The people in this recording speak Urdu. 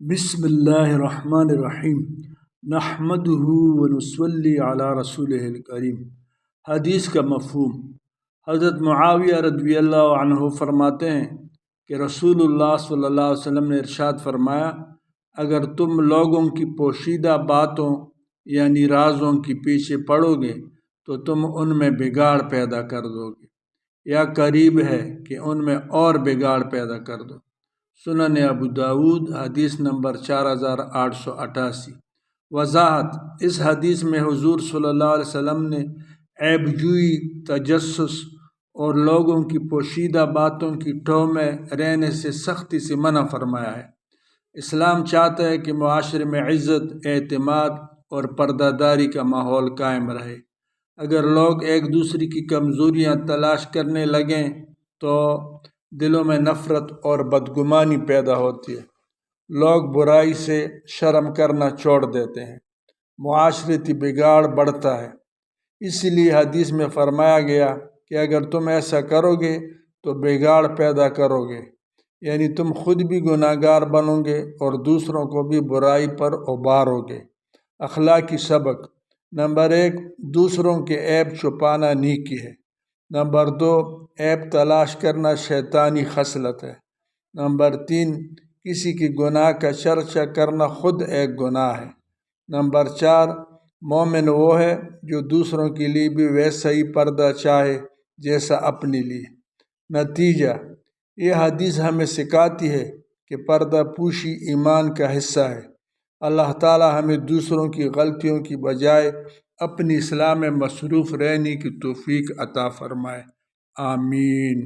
بسم اللہ الرحمن الرحیم نحمدہ ونصلی علی رسولہ الکریم۔ حدیث کا مفہوم۔ حضرت معاویہ رضی اللہ عنہ فرماتے ہیں کہ رسول اللہ صلی اللہ علیہ وسلم نے ارشاد فرمایا، اگر تم لوگوں کی پوشیدہ باتوں یعنی رازوں کی پیچھے پڑو گے تو تم ان میں بگاڑ پیدا کر دو گے، یا قریب ہے کہ ان میں اور بگاڑ پیدا کر دو۔ سنن ابو داود حدیث نمبر 4888۔ وضاحت: اس حدیث میں حضور صلی اللہ علیہ وسلم نے عیب جوئی، تجسس اور لوگوں کی پوشیدہ باتوں کی ٹو میں رہنے سے سختی سے منع فرمایا ہے۔ اسلام چاہتا ہے کہ معاشرے میں عزت، اعتماد اور پردہ داری کا ماحول قائم رہے۔ اگر لوگ ایک دوسرے کی کمزوریاں تلاش کرنے لگیں تو دلوں میں نفرت اور بدگمانی پیدا ہوتی ہے، لوگ برائی سے شرم کرنا چھوڑ دیتے ہیں، معاشرتی بگاڑ بڑھتا ہے۔ اسی لیے حدیث میں فرمایا گیا کہ اگر تم ایسا کرو گے تو بگاڑ پیدا کرو گے، یعنی تم خود بھی گناہ گار بنو گے اور دوسروں کو بھی برائی پر ابھارو گے۔ اخلاقی سبق: نمبر 1، دوسروں کے عیب چھپانا نیکی ہے۔ نمبر 2، عیب تلاش کرنا شیطانی خصلت ہے۔ نمبر 3، کسی کی گناہ کا چرچا کرنا خود ایک گناہ ہے۔ نمبر 4، مومن وہ ہے جو دوسروں کے لیے بھی ویسا ہی پردہ چاہے جیسا اپنے لیے۔ نتیجہ: یہ حدیث ہمیں سکھاتی ہے کہ پردہ پوشی ایمان کا حصہ ہے۔ اللہ تعالی ہمیں دوسروں کی غلطیوں کی بجائے اپنی اصلاح میں مصروف رہنے کی توفیق عطا فرمائے۔ آمین۔